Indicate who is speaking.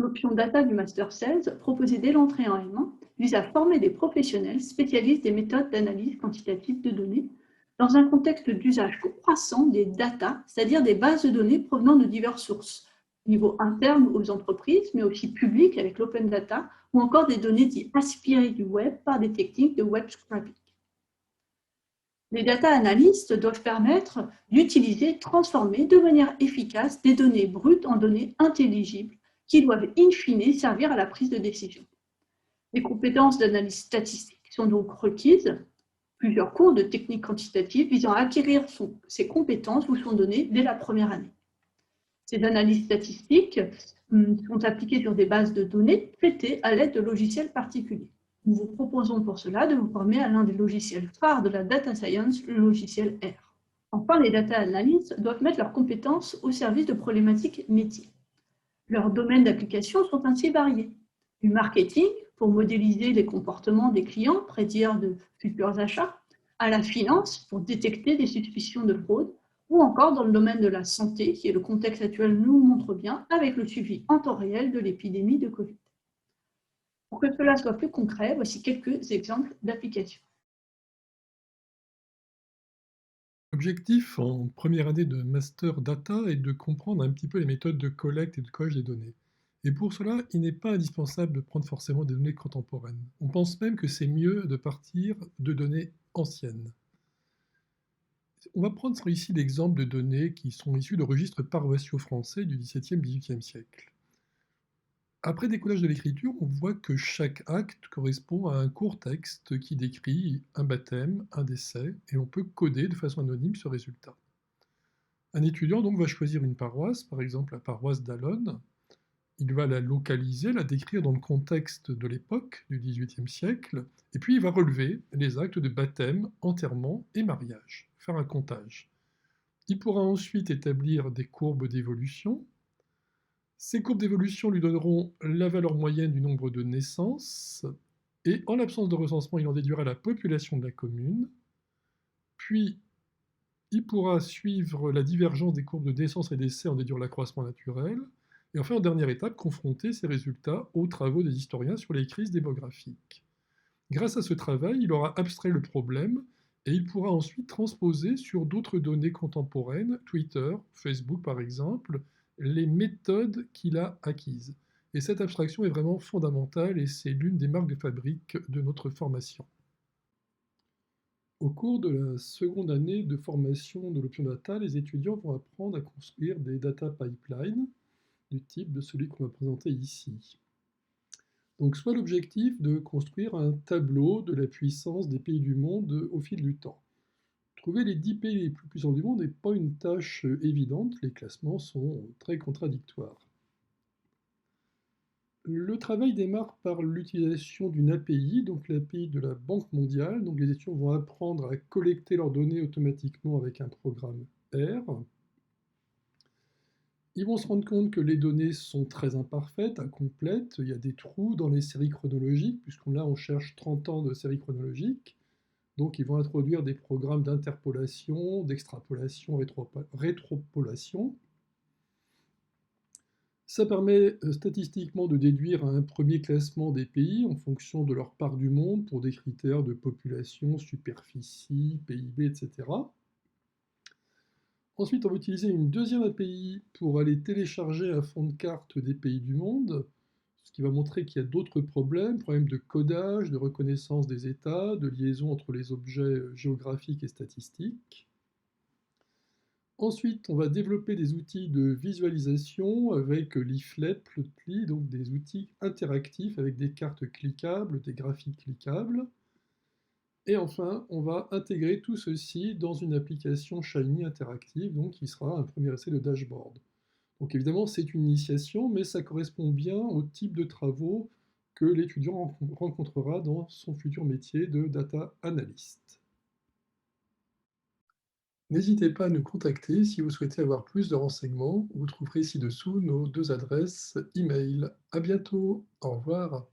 Speaker 1: L'option data du Master 16, proposée dès l'entrée en M1, vise à former des professionnels spécialistes des méthodes d'analyse quantitative de données dans un contexte d'usage croissant des data, c'est-à-dire des bases de données provenant de diverses sources, au niveau interne aux entreprises, mais aussi public avec l'open data, ou encore des données dites aspirées du web par des techniques de web scraping. Les data analysts doivent permettre d'utiliser, transformer de manière efficace des données brutes en données intelligibles qui doivent in fine servir à la prise de décision. Les compétences d'analyse statistique sont donc requises. Plusieurs cours de techniques quantitatives visant à acquérir ces compétences vous sont donnés dès la première année. Ces analyses statistiques sont appliquées sur des bases de données traitées à l'aide de logiciels particuliers. Nous vous proposons pour cela de vous former à l'un des logiciels phares de la data science, le logiciel R. Enfin, les data analysts doivent mettre leurs compétences au service de problématiques métiers. Leurs domaines d'application sont ainsi variés. Du marketing, pour modéliser les comportements des clients, prédire de futurs achats, à la finance, pour détecter des suspicions de fraude, ou encore dans le domaine de la santé, qui est le contexte actuel nous montre bien, avec le suivi en temps réel de l'épidémie de Covid. Pour que cela soit plus concret, voici quelques exemples d'applications.
Speaker 2: L'objectif en première année de master data est de comprendre un petit peu les méthodes de collecte et de collage des données. Et pour cela, il n'est pas indispensable de prendre forcément des données contemporaines. On pense même que c'est mieux de partir de données anciennes. On va prendre ici l'exemple de données qui sont issues de registres paroissiaux français du XVIIe-XVIIIe siècle. Après décollage de l'écriture, on voit que chaque acte correspond à un court texte qui décrit un baptême, un décès, et on peut coder de façon anonyme ce résultat. Un étudiant donc va choisir une paroisse, par exemple la paroisse d'Alonne. Il va la localiser, la décrire dans le contexte de l'époque du XVIIIe siècle, et puis il va relever les actes de baptême, enterrement et mariage, faire un comptage. Il pourra ensuite établir des courbes d'évolution. Ces courbes d'évolution lui donneront la valeur moyenne du nombre de naissances, et en l'absence de recensement, il en déduira la population de la commune. Puis, il pourra suivre la divergence des courbes de naissance et décès, en déduire l'accroissement naturel. Et enfin, en dernière étape, confronter ces résultats aux travaux des historiens sur les crises démographiques. Grâce à ce travail, il aura abstrait le problème et il pourra ensuite transposer sur d'autres données contemporaines, Twitter, Facebook par exemple, les méthodes qu'il a acquises. Et cette abstraction est vraiment fondamentale et c'est l'une des marques de fabrique de notre formation. Au cours de la seconde année de formation de l'option data, les étudiants vont apprendre à construire des data pipelines du type de celui qu'on va présenter ici. Donc, soit l'objectif de construire un tableau de la puissance des pays du monde au fil du temps. Trouver les 10 pays les plus puissants du monde n'est pas une tâche évidente, les classements sont très contradictoires. Le travail démarre par l'utilisation d'une API, donc l'API de la Banque mondiale. Donc les étudiants vont apprendre à collecter leurs données automatiquement avec un programme R. Ils vont se rendre compte que les données sont très imparfaites, incomplètes. Il y a des trous dans les séries chronologiques, puisqu'on là on cherche 30 ans de séries chronologiques. Donc ils vont introduire des programmes d'interpolation, d'extrapolation, rétropolation. Ça permet statistiquement de déduire un premier classement des pays en fonction de leur part du monde pour des critères de population, superficie, PIB, etc. Ensuite, on va utiliser une deuxième API pour aller télécharger un fond de carte des pays du monde, ce qui va montrer qu'il y a d'autres problèmes de codage, de reconnaissance des états, de liaison entre les objets géographiques et statistiques. Ensuite, on va développer des outils de visualisation avec Leaflet, Plotly, donc des outils interactifs avec des cartes cliquables, des graphiques cliquables. Et enfin, on va intégrer tout ceci dans une application Shiny interactive, donc qui sera un premier essai de dashboard. Donc évidemment, c'est une initiation, mais ça correspond bien au type de travaux que l'étudiant rencontrera dans son futur métier de data analyst. N'hésitez pas à nous contacter si vous souhaitez avoir plus de renseignements. Vous trouverez ci-dessous nos deux adresses email. À bientôt. Au revoir.